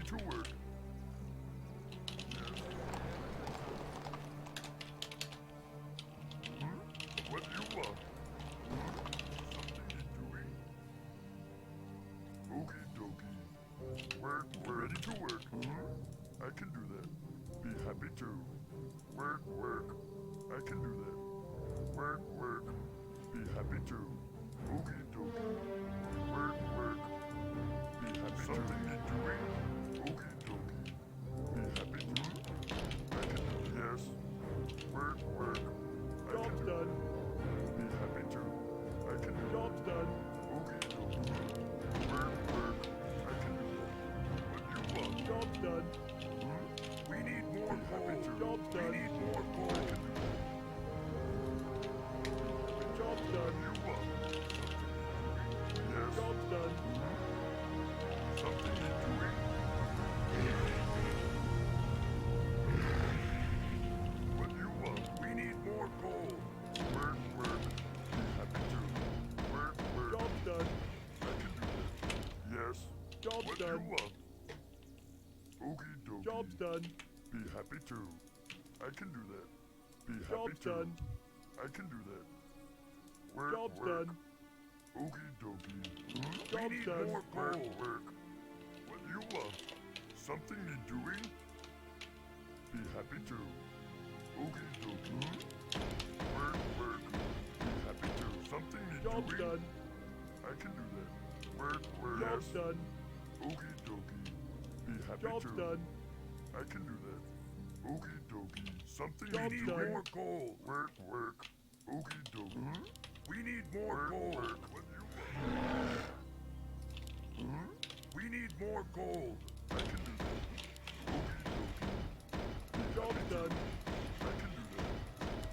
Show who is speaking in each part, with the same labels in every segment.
Speaker 1: to work. Yes. What do you want? Something you're doing? Okie dokie. Work, ready to work. I can do that. Be happy to. Work, work. I can do that. Work, work. Be happy to. Okie dokie. Work, work. Be happy something you're doing? Okie dokie. Be happy to. I can do yes. Work, work. Job's done. Be happy to. I can do job's done. Okie dokie. Work, work. I can do that. What you want? Job's done. We need more coal. Job's done. We need more coal. Job's done. You want? Yes. Job's done. Something you're doing? What do you want? We need more coal. Work, work. Be happy to. Work, work. Job's done. I can do that. Yes. Job's what done. What do you want? Okie dokie. Job's done. Be happy too. I can do that. Be happy job's too. Done. I can do that. Work, job's work. Done. Okie dokie. Job's we need done. More coal. Work. What do you want? Something you're doing? Be happy too. Okie dokie. Work, work. Be happy too. Something you're job's doing? Done. I can do that. Work, work. Job's yes. Done. Okie dokie. Be happy job's too. Done. I can do that. Okie dokie. Something job's we need done. More coal. Work, work. Okie dokie. We need more work, coal. Work. What do you want? We need more coal. I can do that. Okie dokie. Job's done. I can do that.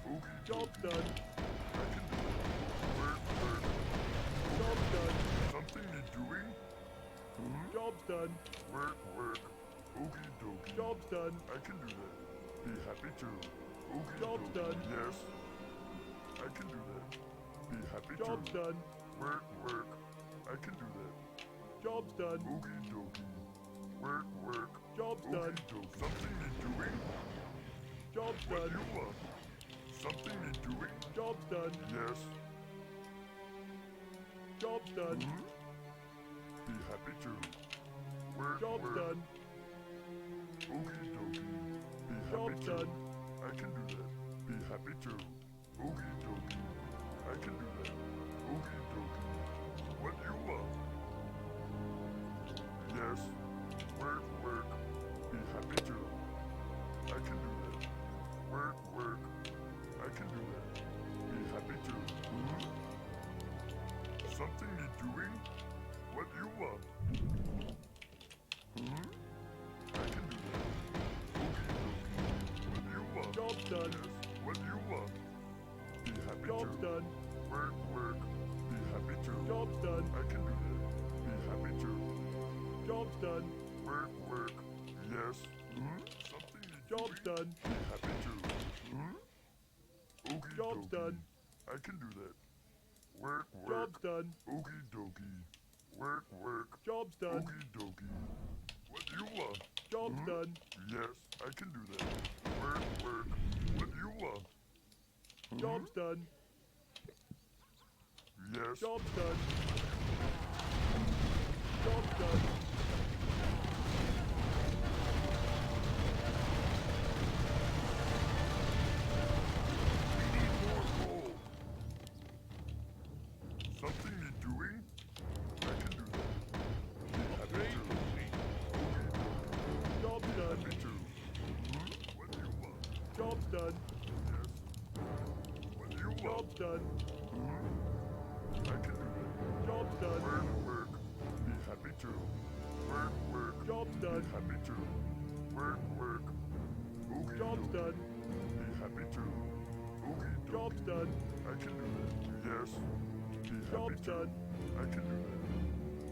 Speaker 1: Okie job's done. I can do that. Work, work. Job's done. Something you're doing? Job's done. Work, work. Okie dokie. Job's done. I can do that. Be happy too. Okie job's dokie. Done. Yes. I can do that. Be happy job's too. Done. Work, work. I can do that. Job's done. Okie dokie. Work, work. Job's okie done. Dokie. Something you're doing? Job's what done. What do you want? Something you're doing? Job's done. Yes. Job's done. Be happy too. Work, job's work. Done. Okie dokie. Be happy job's too. Done. I can do that. Be happy too. Okie dokie. I can do that. Okie dokie. What do you want? Yes. Work, work. Be happy too. I can do that. Work, work. I can do that. Be happy too. Something you're doing? What do you want? I can do that. Okie dokie. What do you want? Job's done. Yes. What do you want? Be happy job's too. Done. Work, work. Be happy too. Job's done. I can do that. Be happy too. Job's done. Work, work. Yes. Something you're job's doing? Done. Be happy too. Okie job's dokie. Done. I can do that. Work, work. Job's done. Okie dokie. Work, work. Job's done. Okie dokie. What do you want? Job's done. Yes, I can do that. Work, work. What do you want? Job's done. Yes. Job's done. Job's done. We need more coal. Something you're doing? I can do that. Be happy too. Job's done. Happy too. What do you want? Job's done. Yes. What do you want? Job's done. I can do that. Job's done. Work, work. Be happy too. Work, work. Job's done. Be happy too. Work, work. Okie job's done. Be happy too. Okie job's done. I can do that. Yes. Be happy job's too. Done. I can do that.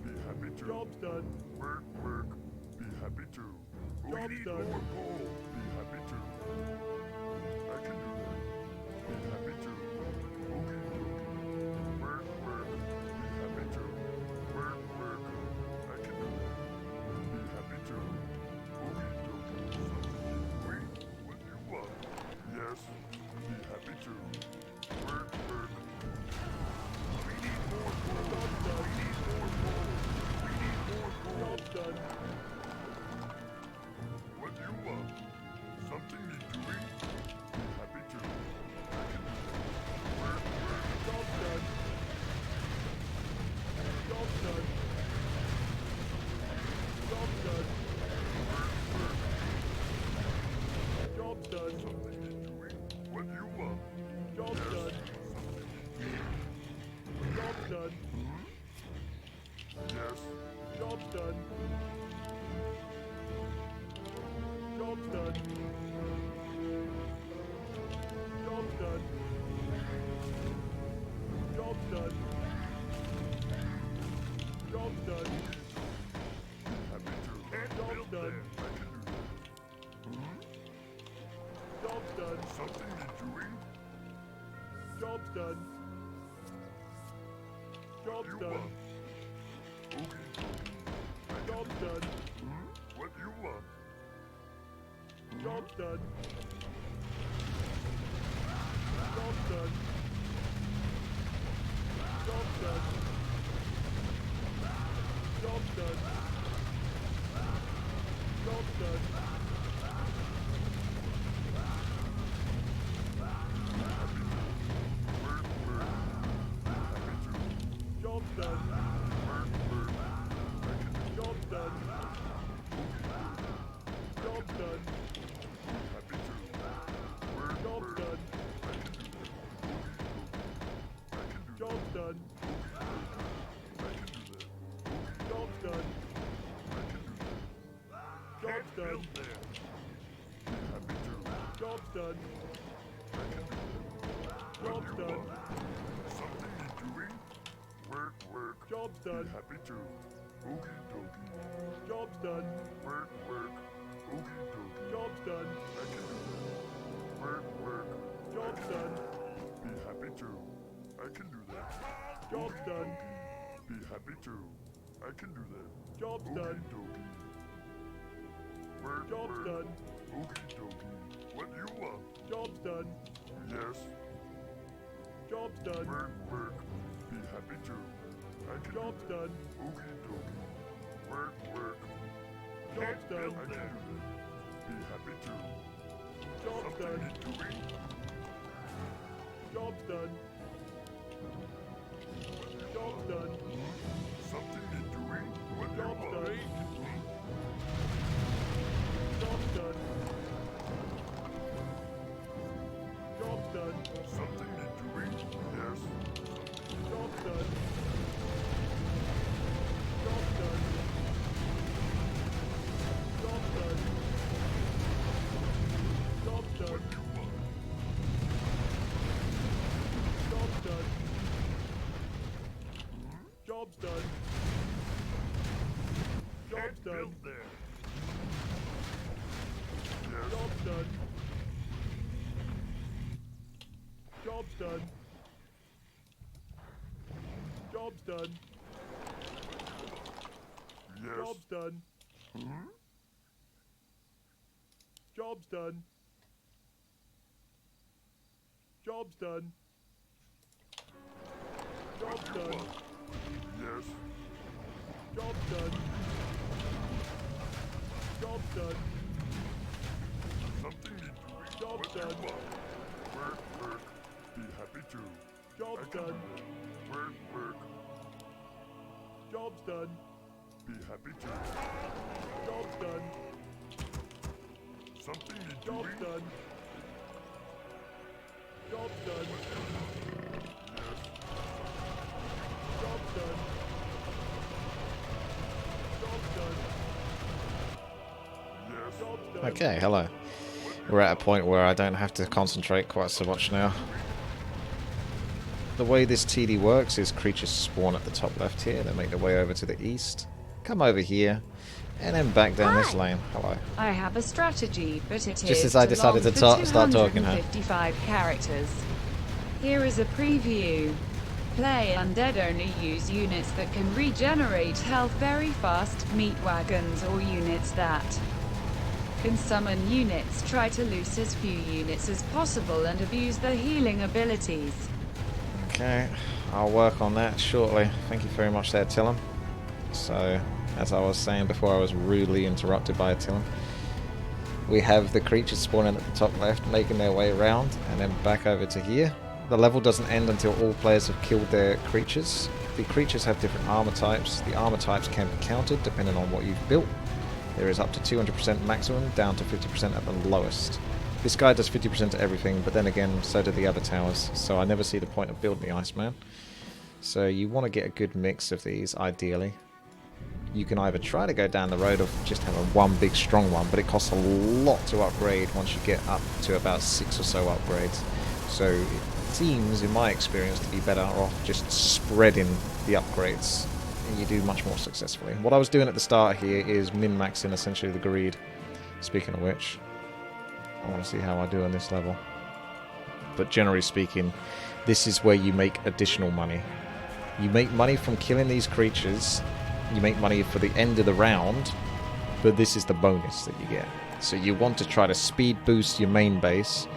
Speaker 1: Be happy too. Job's done. Work, work. Be happy too. Job's done. More coal. Be happy too. I can do that. Be happy too. Okie dokie. Work, work. Be happy too. Work, work. I can do that. Be happy too. done. Job's done. Job's done. Job's done. Job's done. Job's done. Job's done. Something you're doing? Job's done. Job's done. Job's done. What do you want? Job's done. Job's done. Job's done. Job's done. Job's done. Job's done. Job's done. Job's done. Job's done. Job's done. Job's done. Job's done. Job's done. Job's done. Something you're doing? Work. Job's done. Happy to. Okie dokie. Job's done. Work. Okie dokie. Job's done. I can do that. Work. Job's done. Be happy to. I can do that. Job's done. Be happy to. I can do that. Job's done. Dokie. Work. Job's done. Okie dokie. What do you want? Job's done. Yes. Job's done. Work. Be happy to. I can Job's done. Okie dokie. Work. Job's done. I can do that. Be happy to. Job's done. Job's done. Job's done. Something you're doing? What job's done? Job's done. Job's done. Something you're doing? Yes. Job's done. Job's done. Job's done. Job's done. Job's done. Job's done. Job's done. Job's done. Job's done. Job's done. Yes. Job's done. Job's done. Job's done. Job's done. Yes. Job's done. Job's done. Something you're doing. Job's done. Work. Be happy to. Job's done. Work. Job's done. Be happy to. Job's done. Something you're doing. Job's done. Job's done. Yes. Job's done. Job's done. Yes. Job's done.
Speaker 2: Okay, hello. We're at a point where I don't have to concentrate quite so much now. The way this TD works is creatures spawn at the top left here, they make their way over to the east, come over here, and then back down this lane. Hello.
Speaker 3: I have a strategy, but it
Speaker 2: Just
Speaker 3: is
Speaker 2: as I decided to start talking, huh?
Speaker 3: 55 characters. Here is a preview. Play undead only use units that can regenerate health very fast, meat wagons or units that can summon units. Try to lose as few units as possible and abuse their healing abilities.
Speaker 2: Okay, I'll work on that shortly. Thank you very much there, Tillum. So, as I was saying before, I was rudely interrupted by Tillum. We have the creatures spawning at the top left, making their way around, and then back over to here. The level doesn't end until all players have killed their creatures. The creatures have different armor types. The armor types can be counted depending on what you've built. There is up to 200% maximum, down to 50% at the lowest. This guy does 50% to everything, but then again, so do the other towers, so I never see the point of building the Iceman. So you want to get a good mix of these, ideally. you can either try to go down the road of just having one big strong one, but it costs a lot to upgrade once you get up to about 6 or so upgrades. So it seems, in my experience, to be better off just spreading the upgrades, and you do much more successfully. What I was doing at the start here is min-maxing essentially the greed. Speaking of which, I want to see how I do on this level. But generally speaking, this is where you make additional money. You make money from killing these creatures. You make money for the end of the round, but this is the bonus that you get. So you want to try to speed boost your main base.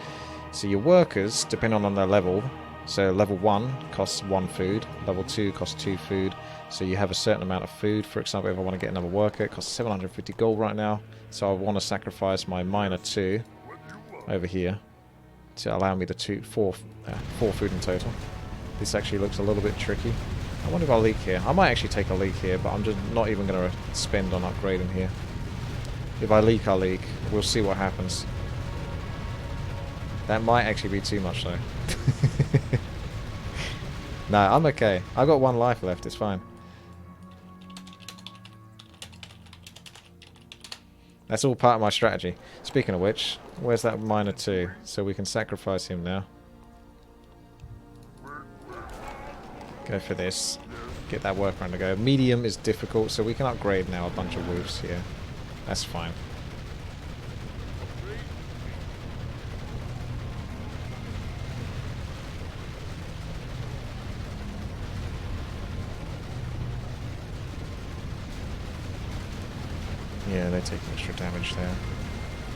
Speaker 2: So your workers, depending on their level, so level 1 costs 1 food, level 2 costs 2 food, so you have a certain amount of food. For example, if I want to get another worker, it costs 750 gold right now, so I want to sacrifice my miner 2 over here to allow me the 4 food in total. This actually looks a little bit tricky. I wonder if I'll leak here. I might actually take a leak here, but I'm just not even going to spend on upgrading here. If I leak, I'll leak. We'll see what happens. That might actually be too much, though. No, I'm okay. I've got 1 life left. It's fine. That's all part of my strategy. Speaking of which, where's that miner 2? So we can sacrifice him now. Go for this. Get that worker on the go. Medium is difficult, so we can upgrade now a bunch of wolves here. That's fine. Yeah, they take extra damage there.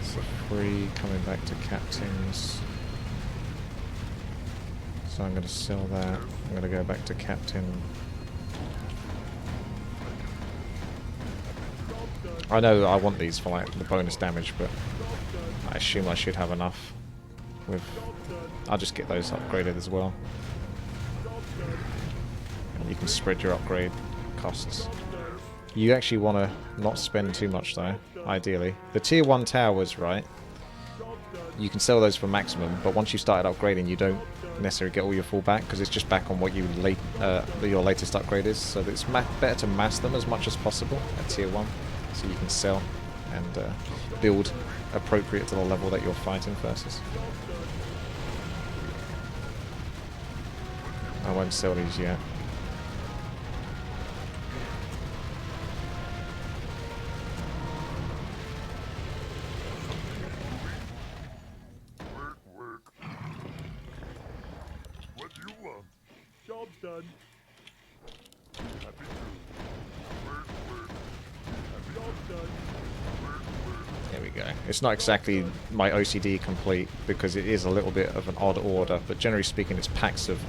Speaker 2: So 3 coming back to captains. So I'm going to sell that. I'm going to go back to captain. I know I want these for like the bonus damage, but I assume I should have enough. I'll just get those upgraded as well. And you can spread your upgrade costs. You actually want to not spend too much though, ideally. The tier 1 towers, right? You can sell those for maximum, but once you started upgrading, you don't necessarily get all your full back because it's just back on what your latest upgrade is. So it's better to mass them as much as possible at tier 1, so you can sell and build appropriate to the level that you're fighting versus. I won't sell these yet.
Speaker 1: Done.
Speaker 2: There we go. It's not exactly my OCD complete because it is a little bit of an odd order, but generally speaking it's packs of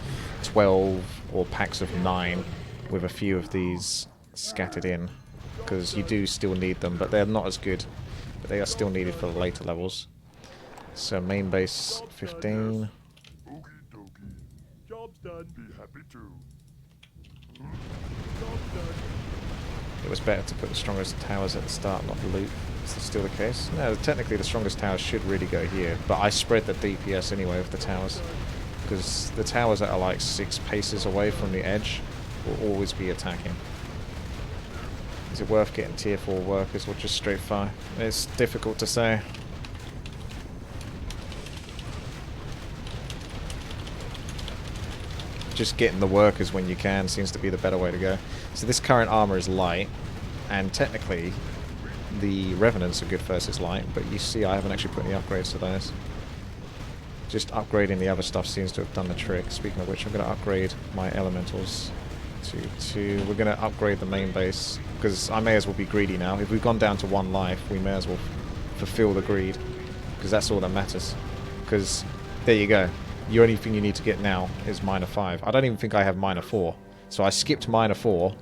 Speaker 2: 12 or packs of 9 with a few of these scattered in because you do still need them, but they're not as good, but they are still needed for the later levels. So main base 15.
Speaker 1: Job's done. Be happy too.
Speaker 2: It was better to put the strongest towers at the start, not the loot. Is this still the case? No, technically the strongest towers should really go here, but I spread the DPS anyway with the towers, because the towers that are like 6 paces away from the edge will always be attacking. Is it worth getting tier 4 workers or just straight fire? It's difficult to say. Just getting the workers when you can seems to be the better way to go. So this current armor is light, and technically the revenants are good versus light, but you see I haven't actually put any upgrades to those. Just upgrading the other stuff seems to have done the trick. Speaking of which, I'm going to upgrade my elementals to 2. We're going to upgrade the main base, because I may as well be greedy now. If we've gone down to 1 life, we may as well fulfill the greed, because that's all that matters. Because there you go. The only thing you need to get now is minor 5. I don't even think I have minor 4. So I skipped minor 4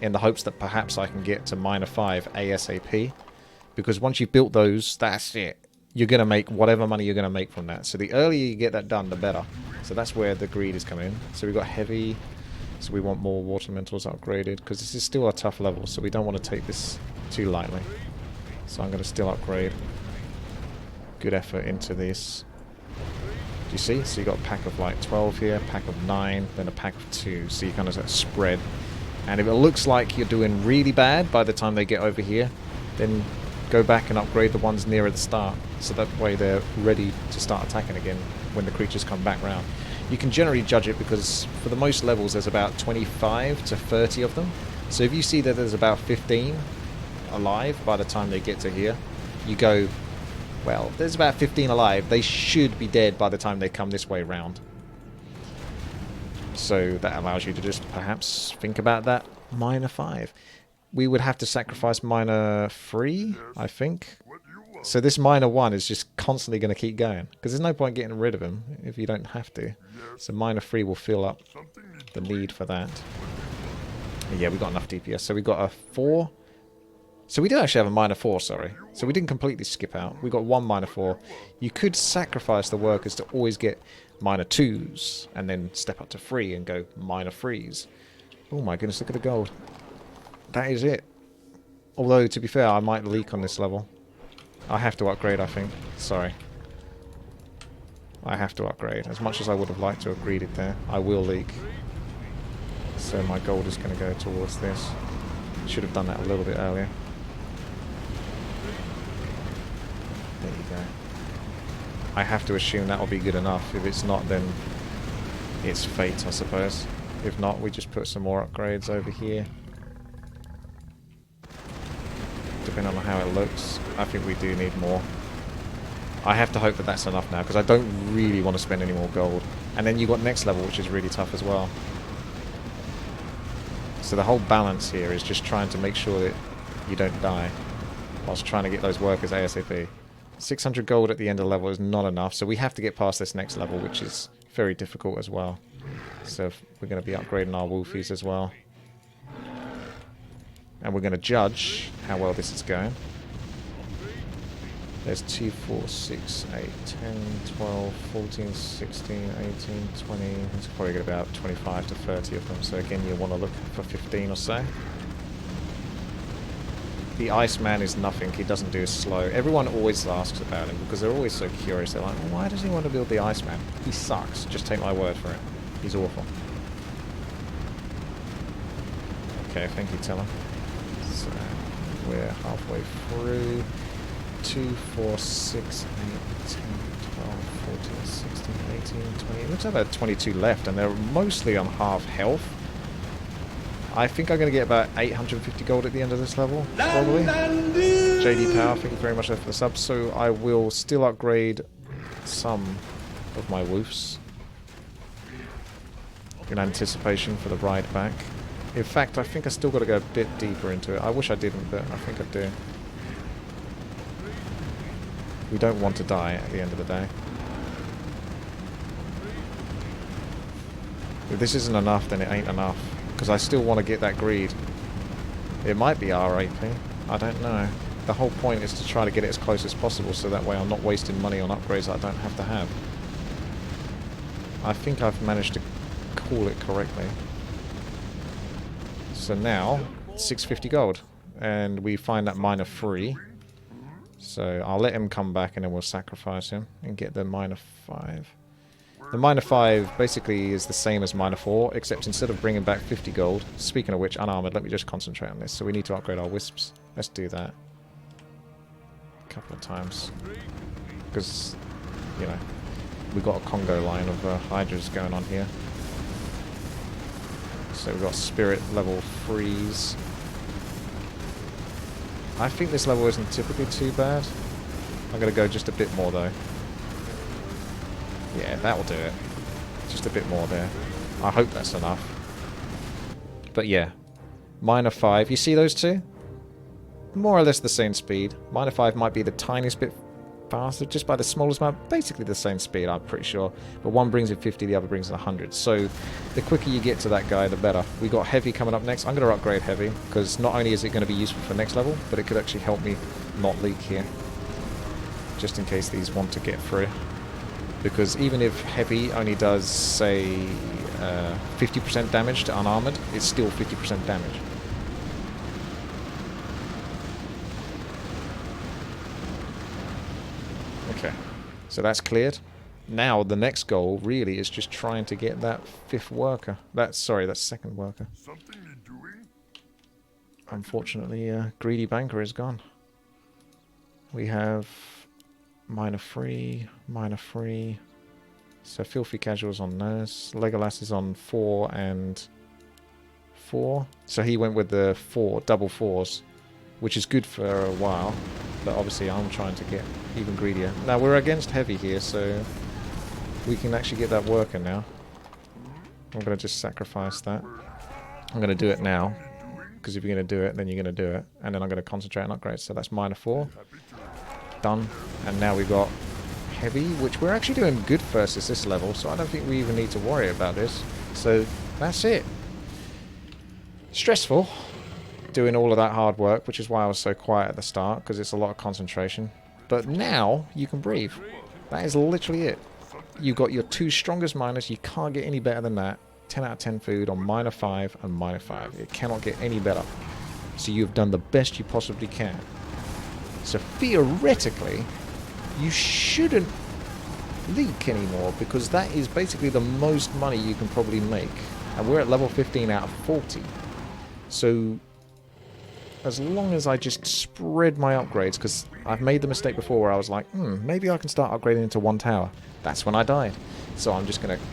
Speaker 2: in the hopes that perhaps I can get to minor 5 ASAP. Because once you've built those, that's it. You're going to make whatever money you're going to make from that. So the earlier you get that done, the better. So that's where the greed is coming in. So we've got heavy. So we want more water mentals upgraded. Because this is still a tough level. So we don't want to take this too lightly. So I'm going to still upgrade. Good effort into this. Do you see? So you got a pack of like 12 here, a pack of 9, then a pack of 2. So you kind of spread And if it looks like you're doing really bad by the time they get over here, then go back and upgrade the ones nearer the start, so that way they're ready to start attacking again when the creatures come back round. You can generally judge it because for the most levels there's about 25 to 30 of them. So if you see that there's about 15 alive by the time they get to here, you go, well, there's about 15 alive. They should be dead by the time they come this way round. So that allows you to just perhaps think about that -5. We would have to sacrifice -3, I think. So this -1 is just constantly going to keep going. Because there's no point getting rid of him if you don't have to. So -3 will fill up the need for that. Yeah, we got enough DPS. So we got a 4. So we did actually have a -4, sorry. So we didn't completely skip out. We got one -4. You could sacrifice the workers to always get -2s. And then step up to 3 and go -3s. Oh my goodness, look at the gold. That is it. Although, to be fair, I might leak on this level. I have to upgrade, I think. Sorry. I have to upgrade. As much as I would have liked to have agreed it there, I will leak. So my gold is going to go towards this. Should have done that a little bit earlier. There you go. I have to assume that will be good enough. If it's not, then it's fate, I suppose. If not, we just put some more upgrades over here. Depending on how it looks, I think we do need more. I have to hope that that's enough now, because I don't really want to spend any more gold. And then you got next level, which is really tough as well. So the whole balance here is just trying to make sure that you don't die, whilst trying to get those workers ASAP. 600 gold at the end of the level is not enough, so we have to get past this next level, which is very difficult as well. So we're going to be upgrading our wolfies as well. And we're going to judge how well this is going. There's 2, 4, 6, 8, 10, 12, 14, 16, 18, 20. It's probably got about 25 to 30 of them. So again, you want to look for 15 or so. The Iceman is nothing. He doesn't do slow. Everyone always asks about him because they're always so curious. They're like, why does he want to build the Iceman? He sucks. Just take my word for it. He's awful. Okay, thank you, Teller. So we're halfway through. 2, 4, 6, 8, 10, 12, 14, 16, 18, 20. It looks like about 22 left, and they're mostly on half health. I think I'm going to get about 850 gold at the end of this level, probably. JD Power, thank you very much for the sub. So I will still upgrade some of my woofs in anticipation for the ride back. In fact, I think I still got to go a bit deeper into it. I wish I didn't, but I think I do. We don't want to die at the end of the day. If this isn't enough, then it ain't enough. Because I still want to get that greed. It might be RAP. I don't know. The whole point is to try to get it as close as possible, so that way I'm not wasting money on upgrades that I don't have to have. I think I've managed to call it correctly. So now, 650 gold. And we find that -3. So I'll let him come back and then we'll sacrifice him and get the -5. The -5 basically is the same as -4, except instead of bringing back 50 gold, speaking of which, unarmored, let me just concentrate on this. So we need to upgrade our wisps. Let's do that. A couple of times. Because, you know, we've got a Congo line of hydras going on here. So we've got spirit level 3s. I think this level isn't typically too bad. I'm going to go just a bit more though. Yeah, that will do it. Just a bit more there. I hope that's enough. But yeah, -5. You see those two? More or less the same speed. -5 might be the tiniest bit faster, just by the smallest amount. Basically the same speed, I'm pretty sure. But one brings in 50, the other brings in 100. So the quicker you get to that guy, the better. We got heavy coming up next. I'm going to upgrade heavy, because not only is it going to be useful for next level, but it could actually help me not leak here. Just in case these want to get through. Because even if heavy only does, say, 50% damage to unarmored, it's still 50% damage. Okay, so that's cleared. now the next goal really is just trying to get that fifth worker. That's second worker.
Speaker 1: Something you're doing?
Speaker 2: Unfortunately, Greedy Banker is gone. We have minor 3, minor 3. So Filthy Casual's on those. Legolas is on 4 and 4. So he went with the double 4s, which is good for a while. But obviously I'm trying to get even greedier. Now we're against heavy here, so we can actually get that worker now. I'm going to just sacrifice that. I'm going to do it now. Because if you're going to do it, then you're going to do it. And then I'm going to concentrate on upgrades. So that's minor 4. Done. And now we've got heavy, which we're actually doing good versus this level. So I don't think we even need to worry about this. So that's it. Stressful. Doing all of that hard work, which is why I was so quiet at the start. Because it's a lot of concentration. But now you can breathe. That is literally it. You've got your 2 strongest miners. You can't get any better than that. 10 out of 10 food on minor 5 and minor 5. It cannot get any better. So you've done the best you possibly can. So theoretically, you shouldn't leak anymore, because that is basically the most money you can probably make. And we're at level 15 out of 40. So as long as I just spread my upgrades, because I've made the mistake before where I was like, maybe I can start upgrading into 1 tower. That's when I died. So I'm just going to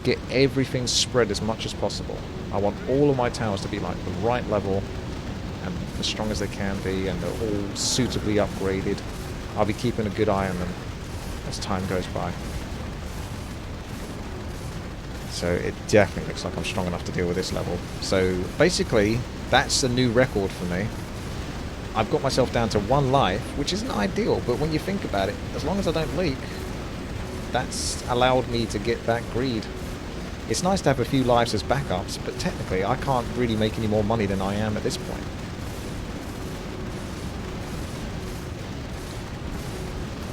Speaker 2: get everything spread as much as possible. I want all of my towers to be like the right level and as strong as they can be, and they're all suitably upgraded. I'll be keeping a good eye on them as time goes by. So it definitely looks like I'm strong enough to deal with this level. So basically, that's a new record for me. I've got myself down to 1 life, which isn't ideal, but when you think about it, as long as I don't leak, that's allowed me to get that greed. It's nice to have a few lives as backups, but technically I can't really make any more money than I am at this point.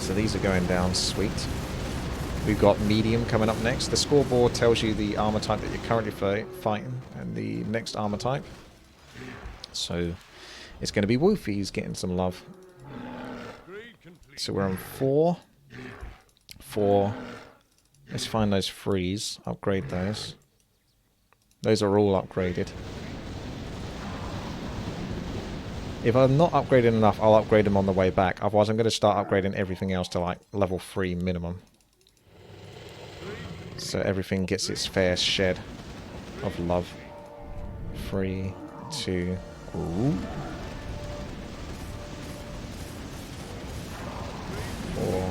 Speaker 2: So these are going down sweet. We've got medium coming up next. The scoreboard tells you the armor type that you're currently fighting and the next armor type. So it's going to be Wolfie's getting some love. So we're on 4. 4. Let's find those 3s. Upgrade those. Those are all upgraded. If I'm not upgraded enough, I'll upgrade them on the way back. Otherwise, I'm going to start upgrading everything else to like level 3 minimum. So everything gets its fair share of love. 3, 2... Ooh. 4.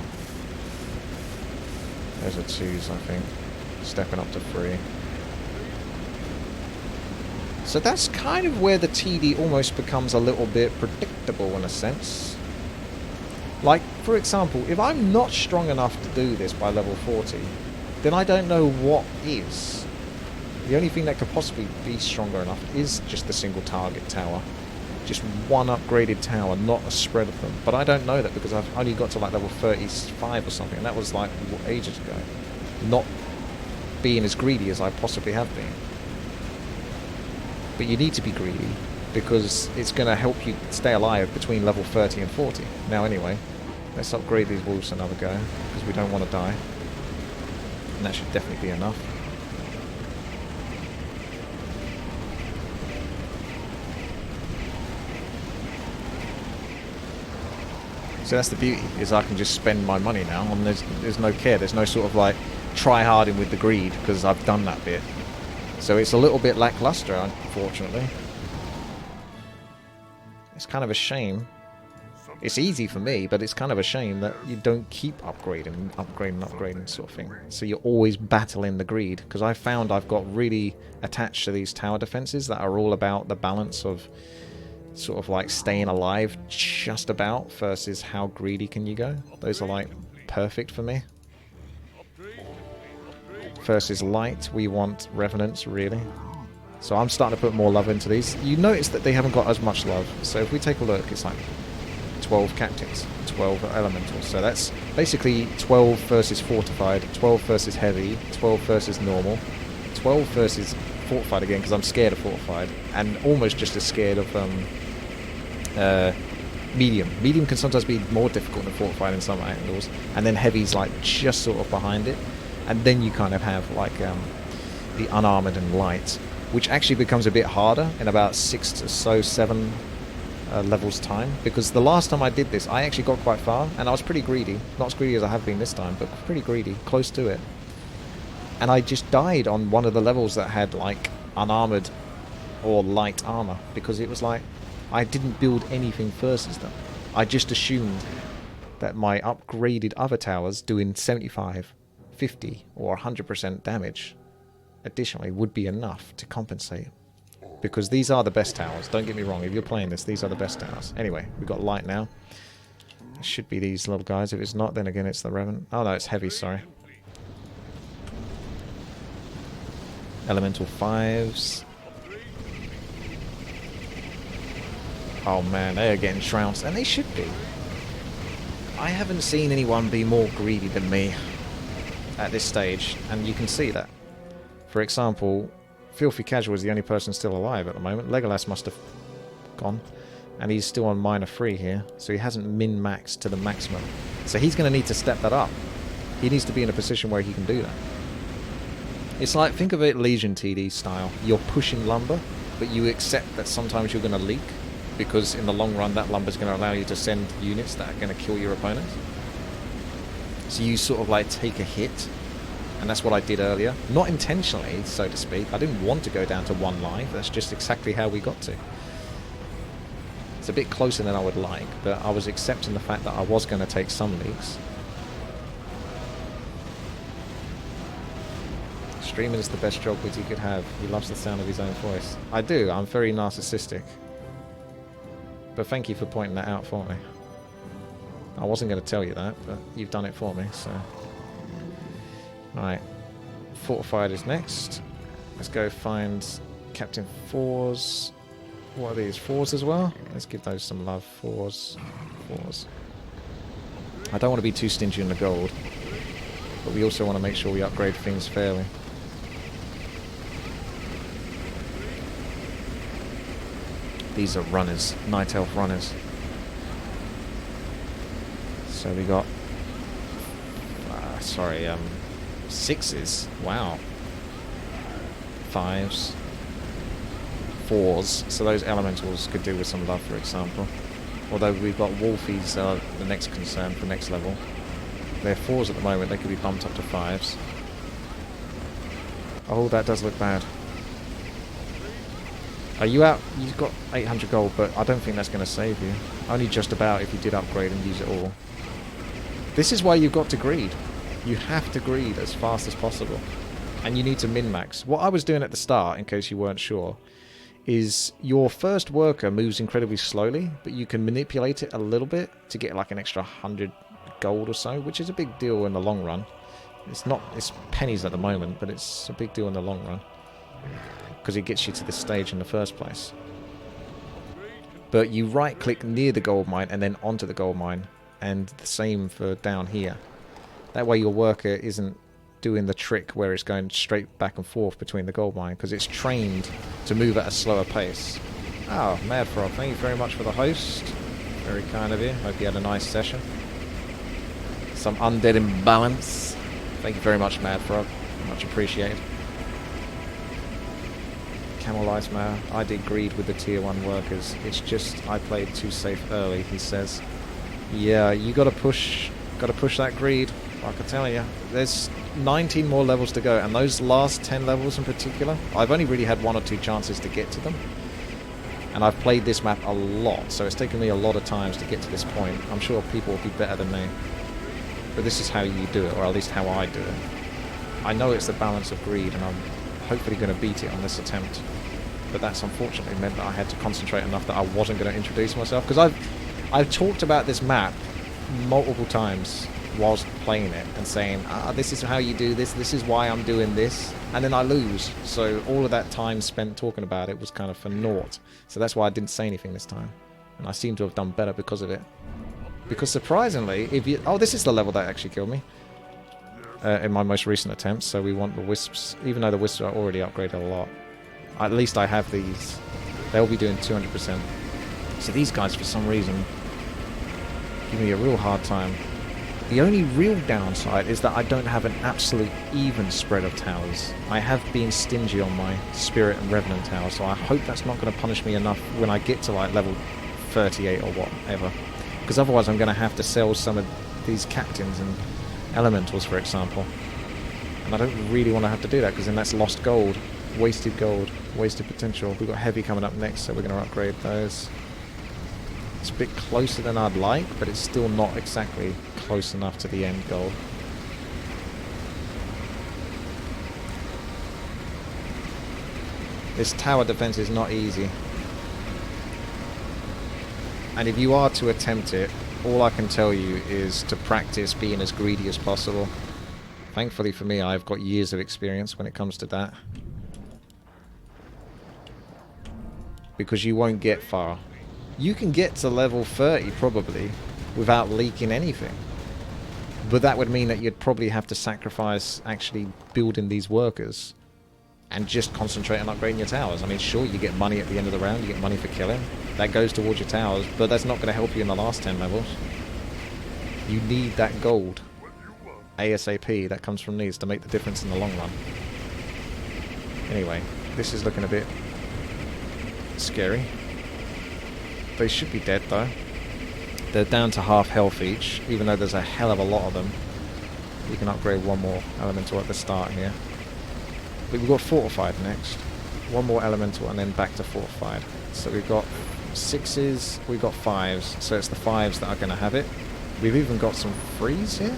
Speaker 2: Those are 2s, I think. Stepping up to 3. So that's kind of where the TD almost becomes a little bit predictable in a sense. Like, for example, if I'm not strong enough to do this by level 40, then I don't know what is. The only thing that could possibly be stronger enough is just the single target tower. Just 1 upgraded tower, not a spread of them. But I don't know that because I've only got to like level 35 or something, and that was like ages ago. Not being as greedy as I possibly have been. But you need to be greedy because it's going to help you stay alive between level 30 and 40. Now anyway, let's upgrade these wolves another go because we don't want to die. And that should definitely be enough. So that's the beauty, is I can just spend my money now, and there's no care, there's no sort of like try-harding with the greed, because I've done that bit. So it's a little bit lackluster, unfortunately. It's kind of a shame. It's easy for me, but it's kind of a shame that you don't keep upgrading sort of thing. So you're always battling the greed, because I found I've got really attached to these tower defenses that are all about the balance of sort of like staying alive just about versus how greedy can you go. Those are like perfect for me. Versus light, we want revenants really. So I'm starting to put more love into these. You notice that they haven't got as much love. So if we take a look, it's like 12 captains, 12 elementals. So that's basically 12 versus fortified, 12 versus heavy, 12 versus normal, 12 versus fortified again because I'm scared of fortified, and almost just as scared of Medium. Medium can sometimes be more difficult than fortified in some angles, and then heavy's like just sort of behind it, and then you kind of have like the unarmored and light, which actually becomes a bit harder in about 7 levels time, because the last time I did this I actually got quite far and I was pretty greedy, not as greedy as I have been this time, but pretty greedy, close to it, and I just died on one of the levels that had like unarmored or light armor, because it was like I didn't build anything versus them. I just assumed that my upgraded other towers doing 75, 50 or 100% damage additionally would be enough to compensate. Because these are the best towers, don't get me wrong, if you're playing this, these are the best towers. Anyway, we've got light now. It should be these little guys. If it's not, then again it's the Revenant. Oh no, it's heavy, sorry. Elemental 5s. Oh man, they are getting trounced, and they should be. I haven't seen anyone be more greedy than me at this stage, and you can see that. For example, Filthy Casual is the only person still alive at the moment. Legolas must have gone, and he's still on minor 3 here, so he hasn't min-maxed to the maximum. So he's going to need to step that up. He needs to be in a position where he can do that. It's like, think of it Legion TD style. You're pushing lumber, but you accept that sometimes you're going to leak, because in the long run that lumber is going to allow you to send units that are going to kill your opponent. So you sort of like take a hit, and that's what I did earlier. Not intentionally, so to speak. I didn't want to go down to 1 life, that's just exactly how we got to. It's a bit closer than I would like, but I was accepting the fact that I was going to take some leaks. Streaming is the best job Witty could have. He loves the sound of his own voice. I do, I'm very narcissistic. But thank you for pointing that out for me. I wasn't going to tell you that, but you've done it for me, so... Right. Fortified is next. Let's go find Captain 4s. What are these? 4s as well? Let's give those some love. 4s. I don't want to be too stingy on the gold, but we also want to make sure we upgrade things fairly. These are runners, Night Elf runners. So we got, 6s, wow. 5s, 4s, so those elementals could do with some love, for example. Although we've got Wolfies, the next concern for next level. They're 4s at the moment, they could be bumped up to 5s. Oh, that does look bad. Are you out? You've got 800 gold, but I don't think that's going to save you. Only just about if you did upgrade and use it all. This is why you've got to greed. You have to greed as fast as possible. And you need to min-max. What I was doing at the start, in case you weren't sure, is your first worker moves incredibly slowly, but you can manipulate it a little bit to get like an extra 100 gold or so, which is a big deal in the long run. It's pennies at the moment, but it's a big deal in the long run. Because it gets you to this stage in the first place. But you right click near the gold mine and then onto the gold mine, and the same for down here. That way your worker isn't doing the trick where it's going straight back and forth between the gold mine, because it's trained to move at a slower pace. Oh, Mad Frog, thank you very much for the host. Very kind of you. Hope you had a nice session. Some undead imbalance. Thank you very much, Mad Frog. Much appreciated. Camel Ice Man, I did greed with the tier 1 workers. It's just I played too safe early, he says. Yeah, you gotta push that greed. Like I tell you, there's 19 more levels to go, and those last 10 levels in particular, I've only really had 1 or 2 chances to get to them. And I've played this map a lot, so it's taken me a lot of times to get to this point. I'm sure people will be better than me. But this is how you do it, or at least how I do it. I know it's the balance of greed, and I'm hopefully going to beat it on this attempt. But that's unfortunately meant that I had to concentrate enough that I wasn't going to introduce myself, because I've talked about this map multiple times whilst playing it and saying, this is how you do this, this is why I'm doing this, and then I lose. So all of that time spent talking about it was kind of for naught. So that's why I didn't say anything this time, and I seem to have done better because of it. Because surprisingly, this is the level that actually killed me in my most recent attempts. So we want the Wisps, even though the Wisps are already upgraded a lot. At least I have these. They'll be doing 200%. So these guys, for some reason, give me a real hard time. The only real downside is that I don't have an absolute even spread of towers. I have been stingy on my Spirit and Revenant towers, so I hope that's not going to punish me enough when I get to like level 38 or whatever. Because otherwise I'm going to have to sell some of these captains and elementals, for example. And I don't really want to have to do that, because then that's lost gold, wasted potential. We've got heavy coming up next, so we're going to upgrade those. It's a bit closer than I'd like, but it's still not exactly close enough to the end goal. This tower defense is not easy. And if you are to attempt it, all I can tell you is to practice being as greedy as possible. Thankfully for me, I've got years of experience when it comes to that. Because you won't get far. You can get to level 30 probably without leaking anything. But that would mean that you'd probably have to sacrifice actually building these workers and just concentrate on upgrading your towers. I mean, sure, you get money at the end of the round, you get money for killing. That goes towards your towers, but that's not going to help you in the last 10 levels. You need that gold. ASAP, that comes from these to make the difference in the long run. Anyway, this is looking a bit scary. They should be dead though. They're down to half health each, even though there's a hell of a lot of them. We can upgrade one more elemental at the start here. But we've got fortified next. One more elemental and then back to fortified. So we've got 6s, we've got 5s. So it's the 5s that are going to have it. We've even got some 3s here.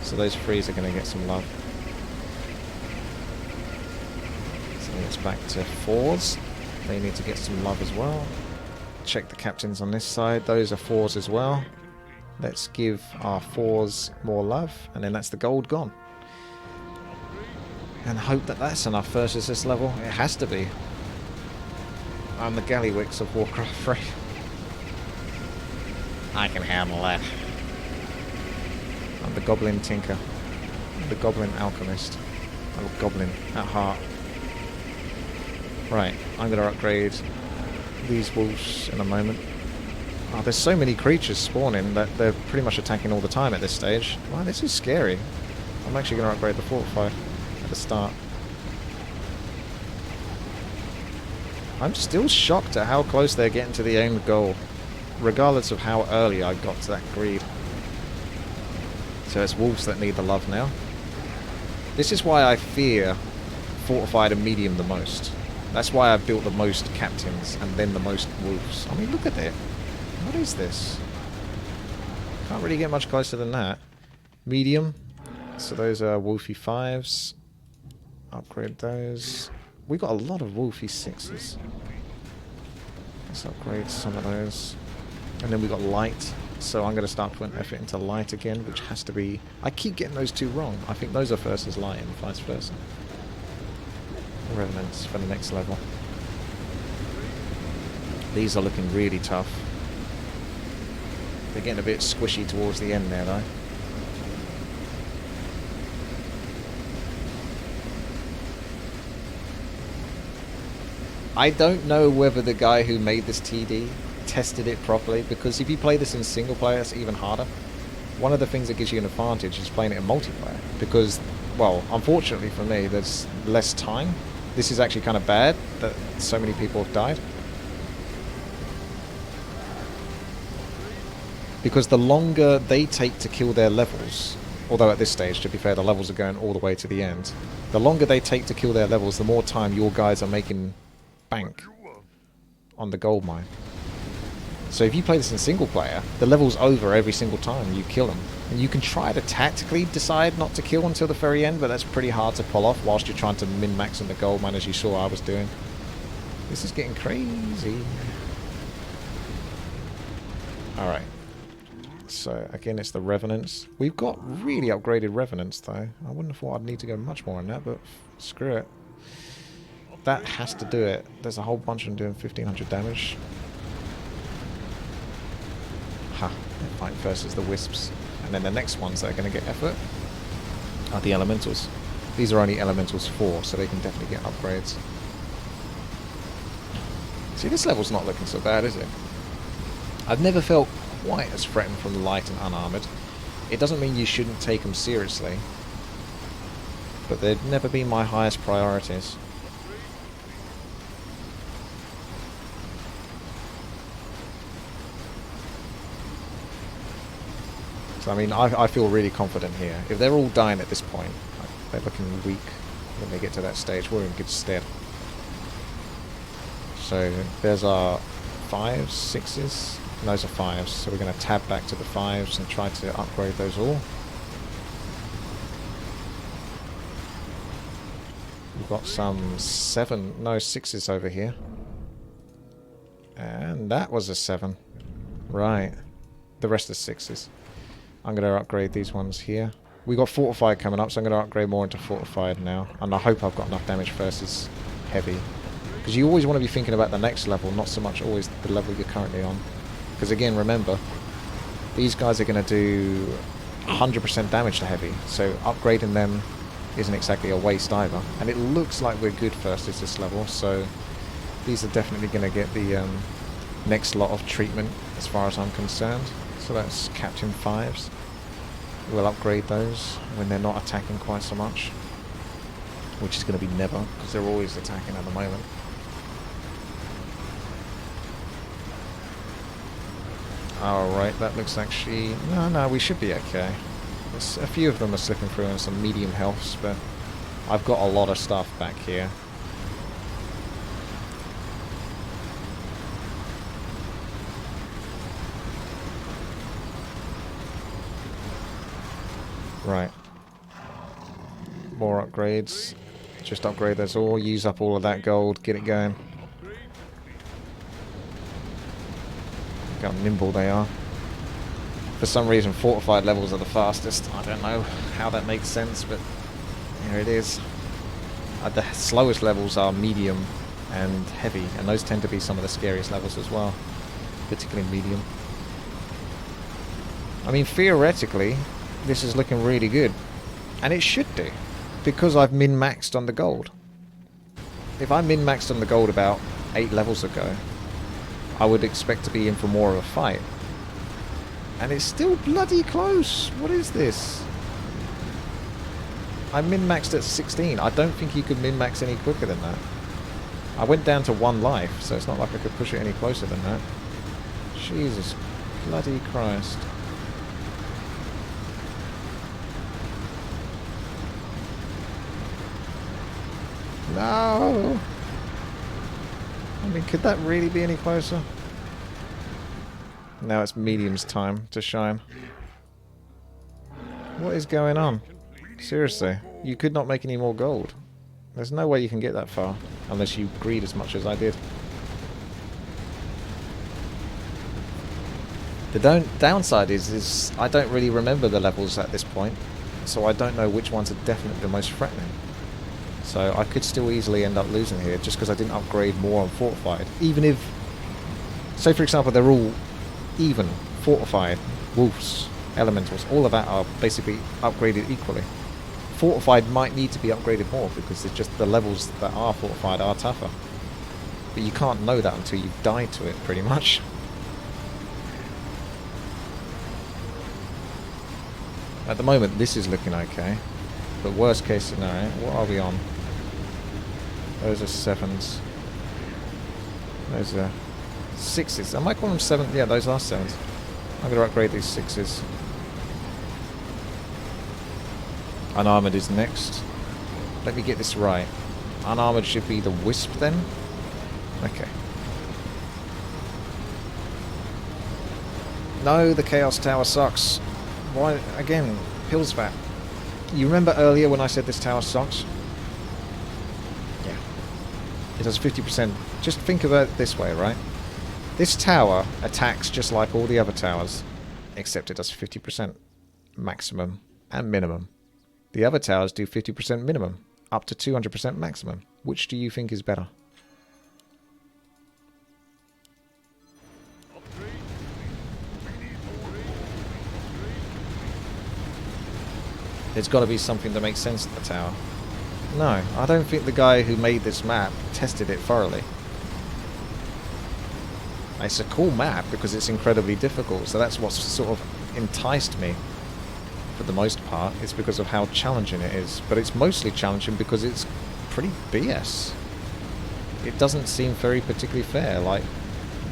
Speaker 2: So those 3s are going to get some love. So it's back to 4s. They need to get some love as well. Check the captains on this side. Those are 4s as well. Let's give our 4s more love. And then that's the gold gone. And hope that that's enough versus this level. It has to be. I'm the Gallywicks of Warcraft 3. I can handle that. I'm the Goblin Tinker. I'm the Goblin Alchemist. I'm a Goblin at heart. Right, I'm going to upgrade these wolves in a moment. Oh, there's so many creatures spawning that they're pretty much attacking all the time at this stage. Wow, this is scary. I'm actually going to upgrade the fortified at the start. I'm still shocked at how close they're getting to the aimed goal, regardless of how early I got to that greed. So it's wolves that need the love now. This is why I fear fortified and medium the most. That's why I've built the most captains and then the most wolves. I mean, look at it. What is this? Can't really get much closer than that. Medium. So those are wolfy 5s. Upgrade those. We got a lot of wolfy 6s. Let's upgrade some of those. And then we got light. So I'm going to start putting effort into light again, which has to be... I keep getting those two wrong. I think those are first as light and vice versa. Revenants for the next level. These are looking really tough. They're getting a bit squishy towards the end there though. I don't know whether the guy who made this TD tested it properly, because if you play this in single player it's even harder. One of the things that gives you an advantage is playing it in multiplayer, because, well, unfortunately for me, there's less time. This is actually kind of bad that so many people have died. Because the longer they take to kill their levels, although at this stage, to be fair, the levels are going all the way to the end. The longer they take to kill their levels, the more time your guys are making bank on the gold mine. So if you play this in single player, the level's over every single time you kill them. And you can try to tactically decide not to kill until the very end, but that's pretty hard to pull off whilst you're trying to min-max on the gold mine, as you saw I was doing. This is getting crazy. Alright. So again, it's the Revenants. We've got really upgraded Revenants though. I wouldn't have thought I'd need to go much more on that, but screw it. That has to do it. There's a whole bunch of them doing 1500 damage. Ha, they're fighting versus the Wisps. And then the next ones that are going to get effort are the Elementals. These are only Elementals 4, so they can definitely get upgrades. See, this level's not looking so bad, is it? I've never felt quite as threatened from light and unarmoured. It doesn't mean you shouldn't take them seriously, but they'd never be my highest priorities. So I mean, I feel really confident here. If they're all dying at this point, they're looking weak when they get to that stage, we're in good stead. So there's our 5s, 6s, and those are 5s, so we're going to tab back to the 5s and try to upgrade those all. We've got some 6s over here. And that was a 7. Right. The rest are 6s. I'm going to upgrade these ones here. We got fortified coming up, so I'm going to upgrade more into fortified now. And I hope I've got enough damage versus heavy. Because you always want to be thinking about the next level, not so much always the level you're currently on. Because again, remember, these guys are going to do 100% damage to heavy. So upgrading them isn't exactly a waste either. And it looks like we're good versus this level, so these are definitely going to get the next lot of treatment as far as I'm concerned. So that's Captain 5s. We'll upgrade those when they're not attacking quite so much. Which is going to be never, because they're always attacking at the moment. Alright, that looks actually... No, we should be okay. There's a few of them are slipping through on some medium healths, but I've got a lot of stuff back here. Right. More upgrades. Just upgrade those all, use up all of that gold, get it going. Look how nimble they are. For some reason, fortified levels are the fastest. I don't know how that makes sense, but here it is. The slowest levels are medium and heavy, and those tend to be some of the scariest levels as well, particularly medium. I mean, theoretically, this is looking really good, and it should do, because I've min-maxed on the gold. If I min-maxed on the gold about 8 levels ago, I would expect to be in for more of a fight. And it's still bloody close. What is this? I min-maxed at 16. I don't think you could min-max any quicker than that. I went down to 1 life, so it's not like I could push it any closer than that. Jesus bloody Christ. No! I mean, could that really be any closer? Now it's medium's time to shine. What is going on? Seriously, you could not make any more gold. There's no way you can get that far, unless you greed as much as I did. The downside is I don't really remember the levels at this point, so I don't know which ones are definitely the most threatening. So I could still easily end up losing here just because I didn't upgrade more on fortified. Even if, say for example, they're all even, fortified, wolves, elementals, all of that are basically upgraded equally. Fortified might need to be upgraded more because it's just the levels that are fortified are tougher. But you can't know that until you've died to it, pretty much. At the moment, this is looking okay. But worst case scenario, what are we on? Those are 7s. Those are 6s. I might call them 7s. Yeah, those are 7s. I'm going to upgrade these 6s. Unarmoured is next. Let me get this right. Unarmoured should be the Wisp then? Okay. No, the Chaos Tower sucks. Why? Again, Pillsvat. You remember earlier when I said this tower sucks? Yeah. It does 50%. Just think about it this way, right? This tower attacks just like all the other towers, except it does 50% maximum and minimum. The other towers do 50% minimum, up to 200% maximum. Which do you think is better? There's got to be something that makes sense to the tower. No, I don't think the guy who made this map tested it thoroughly. It's a cool map because it's incredibly difficult, so that's what's sort of enticed me for the most part. It's because of how challenging it is, but it's mostly challenging because it's pretty BS. It doesn't seem very particularly fair. Like,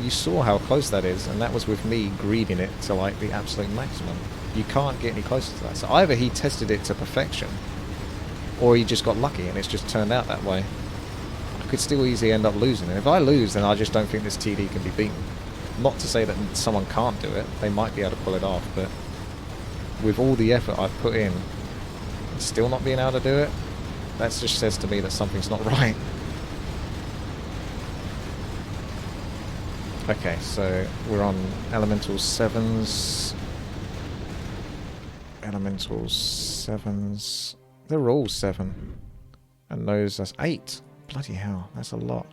Speaker 2: you saw how close that is, and that was with me greeding it to like the absolute maximum. You can't get any closer to that. So either he tested it to perfection, or he just got lucky and it's just turned out that way. I could still easily end up losing, and if I lose, then I just don't think this TD can be beaten. Not to say that someone can't do it, they might be able to pull it off, but with all the effort I've put in, and still not being able to do it, that just says to me that something's not right. Okay, so we're on Elemental 7s. Elemental 7s. They're all 7. And those, that's 8. Bloody hell, that's a lot.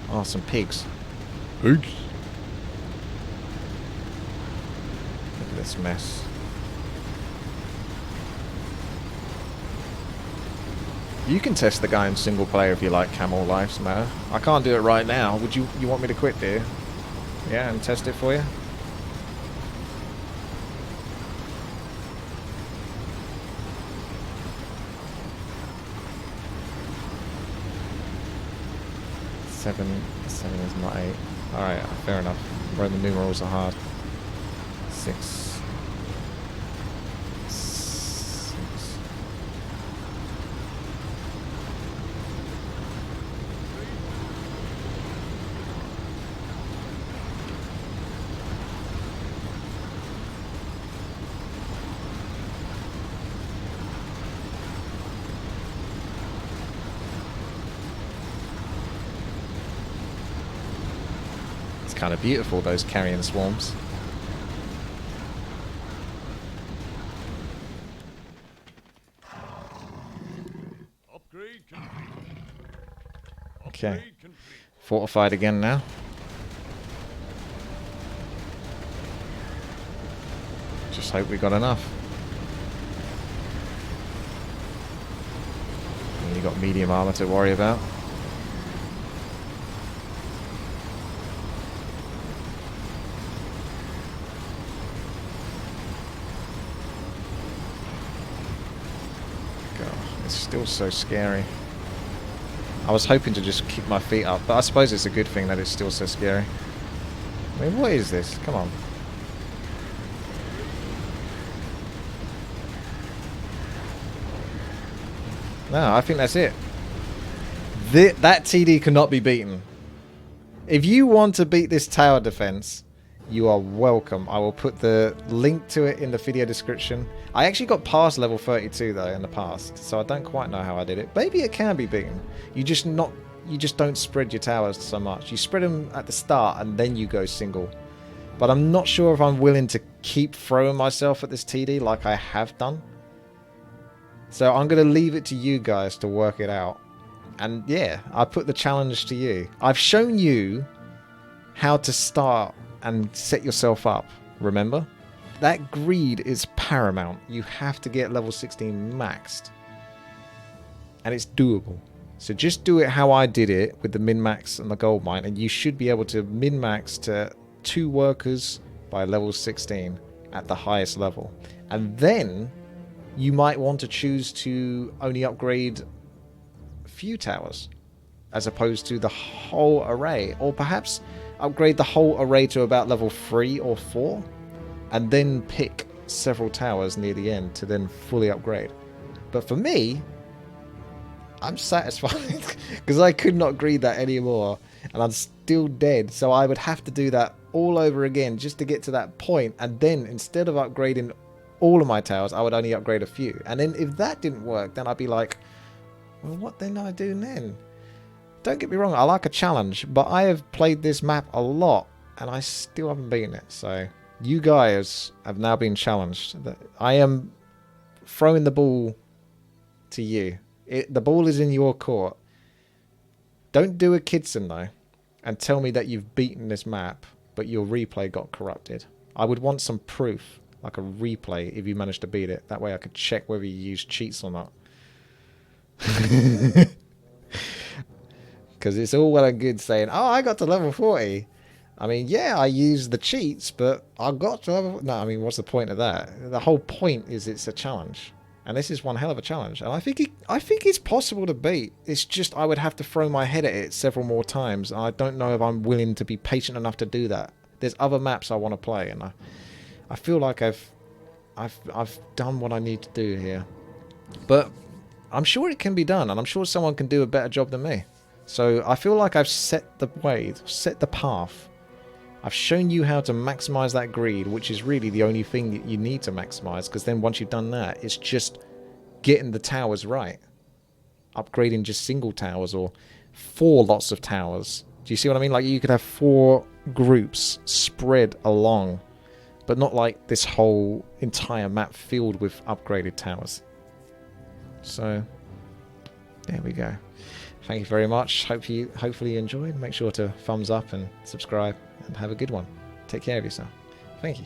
Speaker 2: Oh, some pigs. Pigs. Look at this mess. You can test the guy in single player if you like, Camel Lives Matter. I can't do it right now. Would you want me to quit, dear? Yeah, and test it for you? Seven is not 8. Alright, fair enough. Roman numerals are hard. 6. Kind of beautiful, those carrion swarms.
Speaker 1: Upgrade complete.
Speaker 2: Okay.
Speaker 1: Upgrade complete.
Speaker 2: Fortified again now. Just hope we got enough. And you got medium armor to worry about. Still so scary. I was hoping to just keep my feet up, but I suppose it's a good thing that it's still so scary. I mean, what is this? Come on. No, I think that's it. That TD cannot be beaten. If you want to beat this tower defense, you are welcome. I will put the link to it in the video description. I actually got past level 32 though in the past, so I don't quite know how I did it. Maybe it can be beaten. You just don't spread your towers so much. You spread them at the start and then you go single. But I'm not sure if I'm willing to keep throwing myself at this TD like I have done. So I'm going to leave it to you guys to work it out. And yeah, I put the challenge to you. I've shown you how to start and set yourself up, remember? That greed is paramount. You have to get level 16 maxed. And it's doable. So just do it how I did it with the min-max and the gold mine, and you should be able to min-max to 2 workers by level 16 at the highest level. And then you might want to choose to only upgrade a few towers as opposed to the whole array, or perhaps upgrade the whole array to about level 3 or 4 and then pick several towers near the end to then fully upgrade. But for me, I'm satisfied because I could not greed that anymore and I'm still dead, so I would have to do that all over again just to get to that point, and then instead of upgrading all of my towers, I would only upgrade a few. And then if that didn't work, then I'd be like, well, what then do I do then? Don't get me wrong, I like a challenge, but I have played this map a lot and I still haven't beaten it. So you guys have now been challenged. I am throwing the ball to you. The ball is in your court. Don't do a Kidson though and tell me that you've beaten this map but your replay got corrupted. I would want some proof, like a replay, if you managed to beat it. That way I could check whether you used cheats or not. Because it's all well and good saying, oh, I got to level 40. I mean, yeah, I used the cheats, but I got to level... No, I mean, what's the point of that? The whole point is it's a challenge. And this is one hell of a challenge. And I think it's possible to beat. It's just I would have to throw my head at it several more times. And I don't know if I'm willing to be patient enough to do that. There's other maps I want to play, and I feel like I've done what I need to do here. But I'm sure it can be done, and I'm sure someone can do a better job than me. So I feel like I've set the way, set the path. I've shown you how to maximize that greed, which is really the only thing that you need to maximize, because then once you've done that, it's just getting the towers right. Upgrading just single towers or 4 lots of towers. Do you see what I mean? Like, you could have 4 groups spread along, but not like this whole entire map filled with upgraded towers. So, there we go. Thank you very much. Hopefully you enjoyed. Make sure to thumbs up and subscribe, and have a good one. Take care of yourself. Thank you.